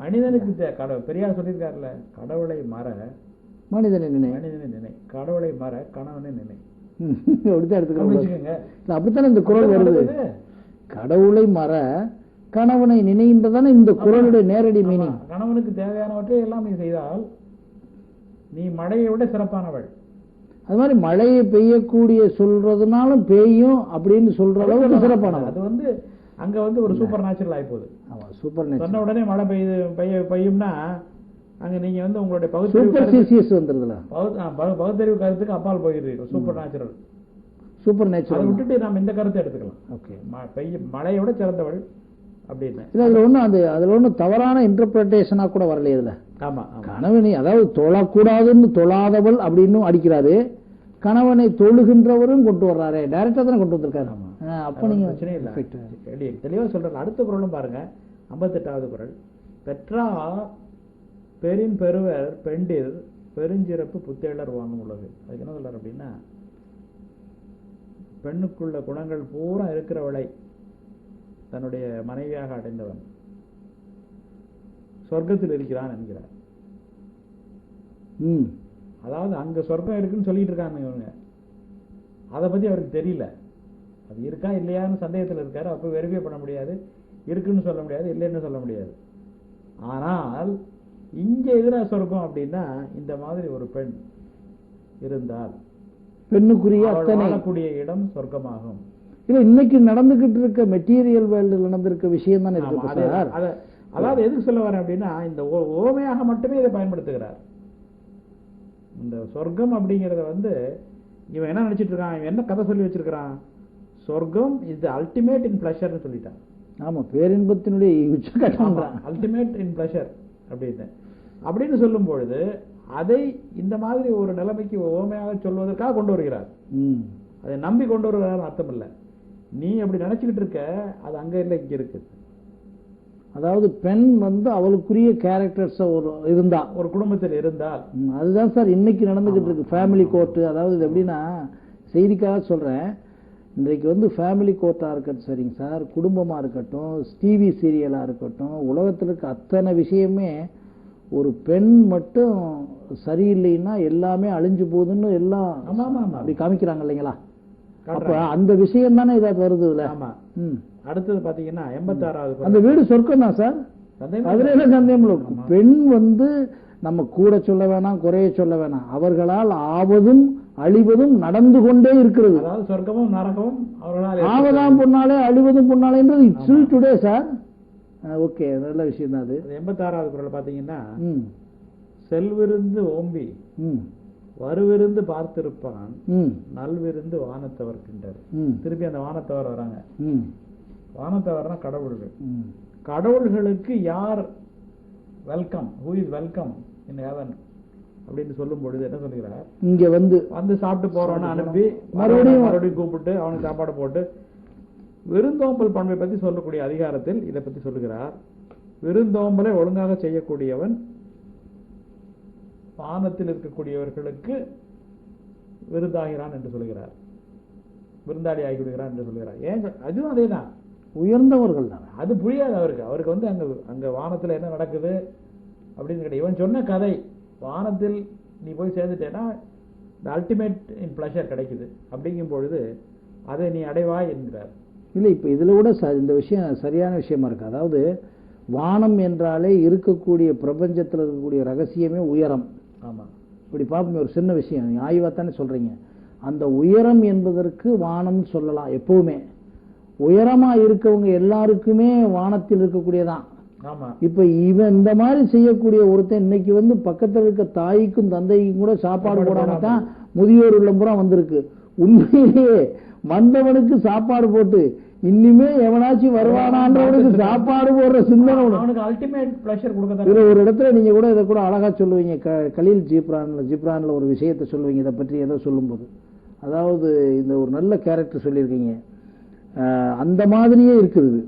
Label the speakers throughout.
Speaker 1: மனிதனுக்கு பெரியார் சொல்லியிருக்காருல்ல, கடவுளை மற
Speaker 2: மனிதனை நினை,
Speaker 1: மனிதனை நினை, கடவுளை மற கணவனை நினை.
Speaker 2: அப்படித்தான் எடுத்துக்கோங்க. அப்படித்தானே இந்த குறள் வருது. கடவுளை மற கணவனை நினைன்றதானே இந்த குறளுடைய நேரடி மீனிங்.
Speaker 1: கணவனுக்கு தேவையானவற்றை எல்லாம் நீ செய்தால் நீ மழையை விட சிறப்பானவள். அது
Speaker 2: மாதிரி மழையை பெய்யக்கூடிய சொல்றதுனாலும் பெய்யும் அப்படின்னு சொல்ற அளவுக்கு சிறப்பானவள்.
Speaker 1: அது அங்க ஒரு சூப்பர் நேச்சுரல் ஆகி போகுது.
Speaker 2: சூப்பர் நேச்சுரல்
Speaker 1: சொன்ன உடனே மழை பெய்யும்னா அங்க நீங்க உங்களுடைய பகுத்தறிவு கருத்துக்கு அப்பால் போயிடுறீங்க. சூப்பர் நேச்சுரல்,
Speaker 2: சூப்பர் நேச்சுரல்
Speaker 1: அதை விட்டுட்டு நம்ம இந்த கருத்தை எடுத்துக்கலாம். ஓகே, மழையோட சிறந்தவள் அப்படின்னு.
Speaker 2: அதுல ஒன்றும் தவறான இன்டர்பிரேஷனா கூட வரல இதுல.
Speaker 1: ஆமா,
Speaker 2: கணவனை அதாவது தொழக்கூடாதுன்னு தொழாதவள் அப்படின்னு அடிக்கிறாரு, கணவனை தொழுகின்றவரும் கொண்டு வர்றாரு, டைரக்டா தானே கொண்டு வந்திருக்காரு. அப்ப நீங்க
Speaker 1: பிரச்சனை இல்லை, தெளிவா சொல்றேன். அடுத்த குறளும் பாருங்க, 58வது குறள். பெற்றா பெரின் பெருவர் பெண்டிர் பெருஞ்சிறப்பு புத்தேளர் வாங்கும் உலகு. அதுக்கு என்ன சொல்றாரு அப்படின்னா, பெண்ணுக்குள்ள குணங்கள் பூரா இருக்கிறவளை தன்னுடைய மனைவியாக அடைந்தவன் சொர்க்கத்தில் இருக்கிறான் என்கிறார். அதாவது அங்க சொர்க்கம் இருக்குன்னு சொல்லிட்டு இருக்காங்க இவங்க, அதை பத்தி அவருக்கு தெரியல. அது இருக்கா இல்லையான்னு சந்தேகத்தில் இருக்காரு. அப்ப வெரிஃபை பண்ண முடியாது, இருக்குன்னு சொல்ல முடியாது, இல்லைன்னு சொல்ல முடியாது. ஆனால் இங்க எதிரா சொர்க்கம் அப்படின்னா இந்த மாதிரி ஒரு பெண் இருந்தால்
Speaker 2: பெண்ணுக்குரிய
Speaker 1: வாழக்கூடிய இடம் சொர்க்கமாகும்.
Speaker 2: இல்ல இன்னைக்கு நடந்துகிட்டு இருக்க மெட்டீரியல் வேர்ல்டு நடந்திருக்க விஷயம் தானே.
Speaker 1: அதாவது எதுக்கு சொல்ல வரேன் அப்படின்னா, இந்த ஓமையாக மட்டுமே இதை பயன்படுத்துகிறார். இந்த சொர்க்கம் அப்படிங்கறத இவன் என்ன நினைச்சிட்டு இருக்கான், இவன் என்ன கதை சொல்லி வச்சிருக்கான், சொர்க்கம் இஸ் அல்டிமேட் இன் பிளஷர்னு சொல்லிட்டான்.
Speaker 2: ஆமா, பேரின்பத்தினுடைய உச்சகட்டம்,
Speaker 1: அல்டிமேட் இன் பிளஷர் அப்படின்னு சொல்லும் பொழுது அதை இந்த மாதிரி ஒரு நிலைமைக்கு ஓமையாக சொல்வதற்காக கொண்டு வருகிறார். அதை நம்பி கொண்டு வருகிறார் அர்த்தம் இல்லை. நீ அப்படி நினைச்சுக்கிட்டு இருக்க, அது அங்க இல்லை, இங்க இருக்கு.
Speaker 2: அதாவது பெண் அவளுக்குரிய கேரக்டர்ஸ் இருந்தா, ஒரு
Speaker 1: குடும்பத்தில் இருந்தால்,
Speaker 2: அதுதான் சார் இன்னைக்கு நடந்துகிட்டு இருக்கு ஃபேமிலி கோர்ட். அதாவது இது எப்படின்னா, செய்திக்காக சொல்றேன், இன்றைக்கு ஃபேமிலி கோர்ட்டா இருக்கட்டும், சரிங்க சார், குடும்பமா இருக்கட்டும், டிவி சீரியலா இருக்கட்டும், உலகத்தில் இருக்க அத்தனை விஷயமே ஒரு பெண் மட்டும் சரியில்லைன்னா எல்லாமே அழிஞ்சு போகுதுன்னு எல்லாம் அப்படி காமிக்கிறாங்க இல்லைங்களா. அப்ப அந்த விஷயம் தானே இதாக வருது.
Speaker 1: அடுத்தது பாத்தீங்கன்னா 86வது
Speaker 2: அந்த வீடு சொர்க்கம் தான் சார், அதுல என்ன சந்தேகம் இல்லை. பெண் நம்ம கூட சொல்ல வேணாம், குறைய சொல்ல வேணாம், அவர்களால் ஆவதும் அழிவதும் நடந்து கொண்டே இருக்கிறது.
Speaker 1: அதாவது சொர்க்கமும் நரகமும் அவர்களால்
Speaker 2: ஆவதாம் பொன்னாலே அழிவதும் பொன்னாலேன்றது இட்ஸ் டுடே சார். ஓகே, நல்ல விஷயம் தான் அது.
Speaker 1: 86வது குறள் பாத்தீங்கன்னா, செல்விருந்து ஓம்பி வருவிருந்து பார்த்திருப்பான் நல்விருந்து வானத்தவர்கின்றார். திருப்பி அந்த வானத்தவர் வராங்க. வானத்தவர்னா கடவுள்கள். கடவுள்களுக்கு யார் welcome, who is welcome in heaven அப்படின்னு சொல்லும் பொழுது என்ன சொல்லுகிறார்,
Speaker 2: இங்க வந்து
Speaker 1: சாப்பிட்டு போறவன அனுப்பி மறுபடியும் கூப்பிட்டு அவனுக்கு சாப்பாடு போட்டு விருந்தோம்பல் பண்பை பத்தி சொல்லக்கூடிய அதிகாரத்தில் இதை பத்தி சொல்லுகிறார். விருந்தோம்பலை ஒழுங்காக செய்யக்கூடியவன் வானத்தில் இருக்கக்கூடியவர்களுக்கு விருந்தாகிறான் என்று சொல்லுகிறார், விருந்தாளி ஆகிவிடுகிறான் என்று சொல்லுகிறார். ஏன் அதுவும் அதே தான்,
Speaker 2: உயர்ந்தவர்கள் தான்.
Speaker 1: அது புரியாது அவருக்கு அங்க வானத்துல என்ன நடக்குது அப்படின்னு கிடையாது. இவன் சொன்ன கதை, வானத்தில் நீ போய் சேர்ந்துட்டேன்னா அல்டிமேட் இன் பிளஷர் கிடைக்குது அப்படிங்கும் பொழுது அதை நீ அடைவாய் என்கிறார்.
Speaker 2: இல்லை, இப்போ இதில் கூட இந்த விஷயம் சரியான விஷயமா இருக்கு. அதாவது வானம் என்றாலே இருக்கக்கூடிய பிரபஞ்சத்தில் இருக்கக்கூடிய ரகசியமே உயரம்.
Speaker 1: ஆமாம்,
Speaker 2: இப்படி பார்ப்போம், ஒரு சின்ன விஷயம் ஆய்வாத்தானே சொல்றீங்க. அந்த உயரம் என்பதற்கு வானம்னு சொல்லலாம். எப்பவுமே உயரமா இருக்கவங்க எல்லாருக்குமே வானத்தில் இருக்கக்கூடியதான். இப்ப இவன் இந்த மாதிரி செய்யக்கூடிய ஒருத்தன் இன்னைக்கு பக்கத்தில் இருக்க தாய்க்கும் தந்தைக்கும் கூட சாப்பாடு போடாம தான் முதியோர் இல்லம்புறம் வந்திருக்கு. உண்மையிலேயே வந்தவனுக்கு சாப்பாடு போட்டு இனிமே எவனாச்சும் வருவானான்றவனுக்கு சாப்பாடு போடுற சிந்தனை
Speaker 1: அல்டிமேட் பிளஷர் கொடுக்க.
Speaker 2: இதுல ஒரு இடத்துல நீங்க கூட இதை கூட அழகா சொல்லுவீங்க, கலீல் ஜிப்ரான்ல ஒரு விஷயத்த சொல்லுவீங்க இதை பற்றி ஏதோ சொல்லும்போது. அதாவது இந்த ஒரு நல்ல கேரக்டர் சொல்லியிருக்கீங்க, அந்த மாதிரியே இருக்குது.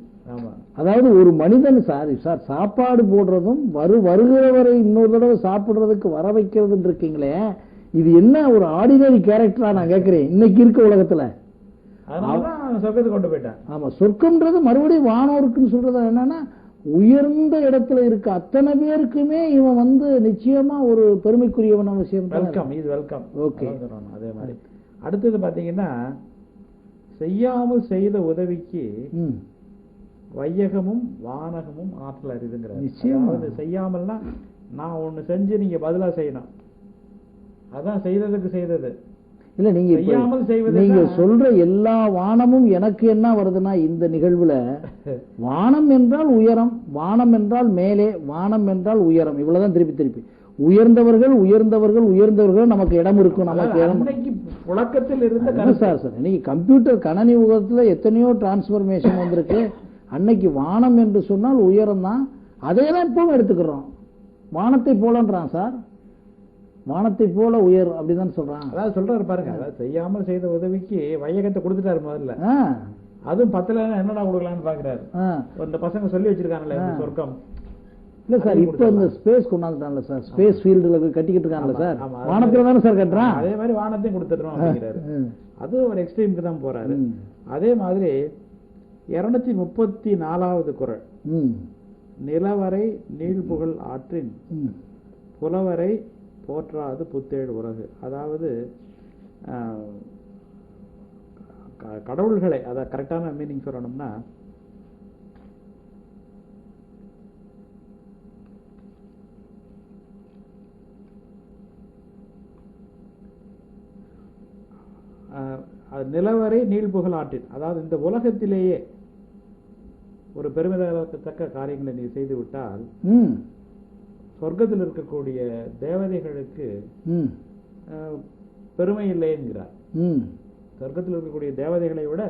Speaker 2: அதாவது ஒரு மனிதன் சார் சாப்பாடு போடுறதும் வருகிறவரை இன்னொரு தடவை சாப்பிடுறதுக்கு வர வைக்கிறதுன்னு இருக்கீங்களே, இது என்ன ஒரு ஆர்டினரி கேரக்டரா நான் கேட்கிறேன் இன்னைக்கு இருக்க உலகத்துல.
Speaker 1: சொர்க்கத்துக்கு கொண்டு போயிட்டான்.
Speaker 2: ஆமா, சொர்க்கம்ன்றது மறுபடியும் வானோருக்குன்னு சொல்றது என்னன்னா உயர்ந்த இடத்துல இருக்க அத்தனை பேருக்குமே இவன் வந்து நிச்சயமா ஒரு பெருமைக்குரியவன விஷயம்.
Speaker 1: வெல்கம், இது வெல்கம்.
Speaker 2: ஓகே.
Speaker 1: அதே மாதிரி அடுத்தது பாத்தீங்கன்னா, செய்யாமல் செய்த உதவிக்கு வையகமும் வானகமும் ஆற்றல் அறிதுங்கிறார்.
Speaker 2: நிச்சயமா.
Speaker 1: செய்யாமல்னா நான் ஒண்ணு செஞ்சு நீங்க பதிலா செய்யணும், அதான் செய்ததுக்கு செய்தது.
Speaker 2: இல்ல நீங்க
Speaker 1: செய்யாமல் செய்வது,
Speaker 2: நீங்க சொல்ற எல்லா வானமும் எனக்கு என்ன வருதுன்னா, இந்த நிகழ்வுல வானம் என்றால் உயரம், வானம் என்றால் மேலே, வானம் என்றால் உயரம், இவ்வளவுதான் திருப்பி திருப்பி. உயர்ந்தவர்கள் உயர்ந்தவர்கள் உயர்ந்தவர்கள் நமக்கு இடம் இருக்கும், நமக்கு இடம்
Speaker 1: புழக்கத்தில் இருந்த
Speaker 2: சார். இன்னைக்கு கம்ப்யூட்டர் கணனி யுகத்துல எத்தனையோ டிரான்ஸ்பர்மேஷன் வந்திருக்கு. அன்னைக்கு வானம் என்று சொன்னால் உயரம் தான், அதே தான் இப்பவும் எடுத்துக்கிறோம். வானத்தை போலன்றான் சார், வானத்தை போல உயர் அப்படிதான் சொல்றான்.
Speaker 1: அதாவது சொல்றாரு பாருங்க, அதாவது செய்யாமல் செய்த உதவிக்கு வையகத்தை கொடுத்துட்டாரு முதல்ல. அதுவும் 10ல என்னடா கொடுக்கலாம்னு பாக்குறாரு. இந்த பசங்க சொல்லி வச்சிருக்காங்கல்ல சொர்க்கம்.
Speaker 2: இல்ல சார், இப்ப இந்த ஸ்பேஸ் கொண்டாந்துட்டான்ல சார், ஸ்பேஸ் ஃபீல்டுல கட்டிக்கிட்டு இருக்காங்கல்ல சார், வானத்துல தானே சார் கட்டுறான்.
Speaker 1: அதே மாதிரி வானத்தையும் கொடுத்துடுறோம் அப்படிங்கிறாரு. அதுவும் ஒரு எக்ஸ்ட்ரீமுக்கு தான் போறாரு. அதே மாதிரி 234வது குறள், நிலவரை நீள்புகழ் ஆற்றின் புலவரை போற்றாது புத்தேழு உலகு. அதாவது கடவுள்களை, அத கரெக்டான மீனிங் சொல்லணும்னா, நிலவரை நீள்புகழ் ஆற்றின், அதாவது இந்த உலகத்திலேயே ஒரு பெருமிதத்தக்க காரியங்களை நீ செய்து விட்டால் சொர்க்கத்தில் இருக்கக்கூடிய தேவதைகளுக்கு பெருமை இல்லை என்கிறார். சொர்க்கத்தில் இருக்கக்கூடிய தேவதைகளை விட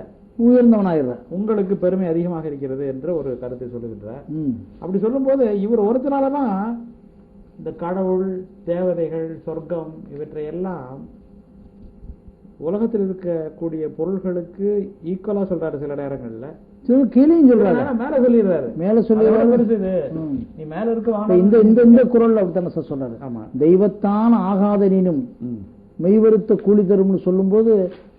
Speaker 2: உயர்ந்தவனாயிர
Speaker 1: உங்களுக்கு பெருமை அதிகமாக இருக்கிறது என்ற ஒரு கருத்தை சொல்லுகின்றார். அப்படி சொல்லும் போது இவர் ஒருத்தனாலதான் இந்த கடவுள், தேவதைகள், சொர்க்கம் இவற்றையெல்லாம் உலகத்தில் இருக்கக்கூடிய பொருள்களுக்கு ஈக்குவலா சொல்றாரு. சில நேரங்கள்ல
Speaker 2: கீழையும் சொல்றாரு,
Speaker 1: மேல சொல்லிடுறாரு,
Speaker 2: மேல சொல்லிடுறாரு.
Speaker 1: நீ மேல இருக்க
Speaker 2: இந்த குறள் அப்படித்தானே சார் சொல்றாரு.
Speaker 1: ஆமா,
Speaker 2: தெய்வத்தான் ஆகாதனினும் மெய்வருத்த கூலி தரும்னு சொல்லும் போது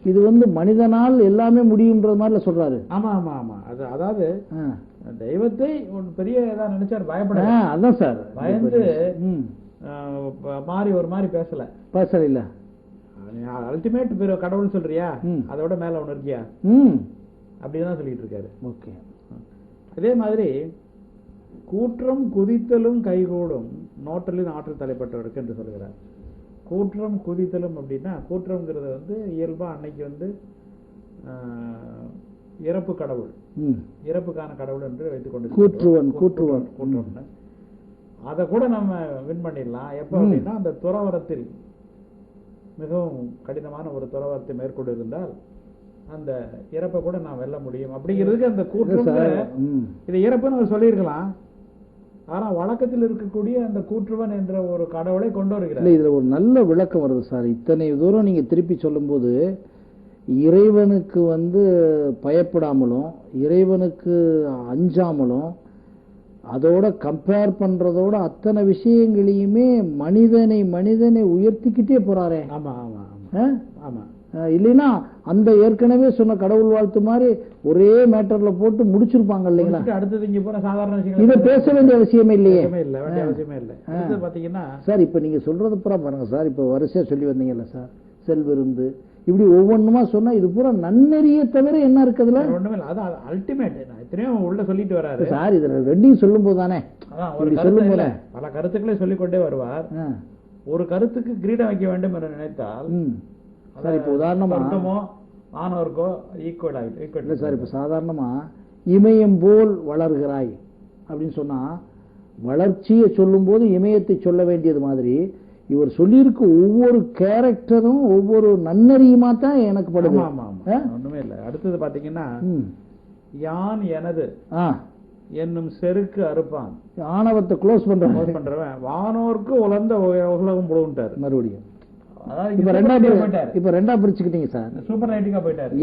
Speaker 2: இது வந்து மனிதனால் எல்லாமே முடியும்ன்றது மாதிரி சொல்றாரு.
Speaker 1: ஆமா ஆமா ஆமா. அதாவது தெய்வத்தை பெரிய ஏதாவது நினைச்சாரு, பயப்பட.
Speaker 2: அதான் சார்,
Speaker 1: பயந்து மாறி ஒரு மாதிரி பேசல
Speaker 2: இல்ல.
Speaker 1: அல்டிமேட் கடவுள் சொல்றியா, அதோட மேல ஒண்ணு இருக்கியா அப்படிதான் சொல்லிட்டு இருக்காரு.
Speaker 2: ஓகே.
Speaker 1: அதே மாதிரி கூற்றம் குதித்தலும் கைகூடும் நோற்றலின் ஆற்றல் தலைப்பட்டவருக்கு என்று சொல்கிறார். கூற்றம் குதித்தலும் அப்படின்னா, கூற்றம்ங்கிறது வந்து இயல்பா அன்னைக்கு வந்து இறப்பு கடவுள், இறப்புக்கான கடவுள் என்று வைத்துக் கொண்டு கூற்றுவன். அதை கூட நம்ம வின் பண்ணிடலாம். எப்ப அப்படின்னா, அந்த துறவரத்தில் மிகவும் கடினமான ஒரு துறவரத்தை மேற்கொண்டு இருந்தால் அந்த இறப்பை கூட நான் வெல்ல முடியும் அப்படிங்கிறதுக்கு அந்த கூற்றம். இதை இறப்புன்னு அவர் சொல்லியிருக்கலாம், ஆனா வழக்கத்தில் இருக்கக்கூடிய அந்த கூற்றுவன் என்ற ஒரு கடவுளை கொண்டு வருகிறார்.
Speaker 2: இதுல ஒரு நல்ல விளக்கம் வருது சார். இத்தனை தூரம் நீங்க திருப்பி சொல்லும் போது இறைவனுக்கு வந்து பயப்படாமலும் இறைவனுக்கு அஞ்சாமலும் அதோட கம்பேர் பண்றதோட அத்தனை விஷயங்களையுமே மனிதனை உயர்த்திக்கிட்டே போறாரே.
Speaker 1: ஆமா ஆமா ஆமா.
Speaker 2: இல்லைன்னா அந்த ஏற்கனவே சொன்ன கடவுள் வாழ்த்து மாதிரி ஒரே மேட்டர்ல போட்டு முடிச்சிருப்பாங்க இல்லைங்களா.
Speaker 1: அடுத்தது இங்க போற சாதாரண விஷயம்
Speaker 2: இதை பேச வேண்டிய அவசியமே இல்லையே.
Speaker 1: அவசியமே இல்லை. பாத்தீங்கன்னா
Speaker 2: சார், இப்ப நீங்க சொல்றது பூரா பாருங்க சார், இப்ப வரிசையா சொல்லி வந்தீங்கல்ல சார், செல்விருந்து இப்படி ஒவ்வொன்றுமா சொன்னா இது பூரா நன்னெறியை தவிர என்ன இருக்குதுல
Speaker 1: ஒண்ணுமே இல்லை. அதான் அல்டிமேட். எத்தனையும் உள்ள சொல்லிட்டு வராரு
Speaker 2: சார். இதுல ரெண்டையும் சொல்லும் போது தானே சொல்லும் போது
Speaker 1: பல கருத்துக்களை சொல்லிக்கொண்டே வருவார். ஒரு கருத்துக்கு கிரீடம் வைக்க வேண்டும் என்று நினைத்தால்
Speaker 2: சார், இப்ப உதாரணமா
Speaker 1: ஆனோருக்கோ ஈக்குவல் ஆகிட்டு
Speaker 2: சார். இப்ப சாதாரணமா இமயம் போல் வளர்கிறாய் அப்படின்னு சொன்னா வளர்ச்சியை சொல்லும் போது இமயத்தை சொல்ல வேண்டியது மாதிரி இவர் சொல்லியிருக்க ஒவ்வொரு கேரக்டரும் ஒவ்வொரு நன்னறியுமா தான் எனக்கு படுது.
Speaker 1: ஒண்ணுமே இல்லை. அடுத்தது பாத்தீங்கன்னா, யான் எனது என்னும் செருக்கு அறுப்பான்,
Speaker 2: ஆணவத்தை க்ளோஸ்
Speaker 1: பண்றவன் வானோருக்கு உலர்ந்த உலகம் போடுட்டாரு.
Speaker 2: மறுபடியும்
Speaker 1: அதாவது இப்ப ரெண்டா
Speaker 2: பிரிச்சுக்கிட்டீங்க சார்,
Speaker 1: சூப்பர் ரைட்டிங்கா போயிட்டாரு.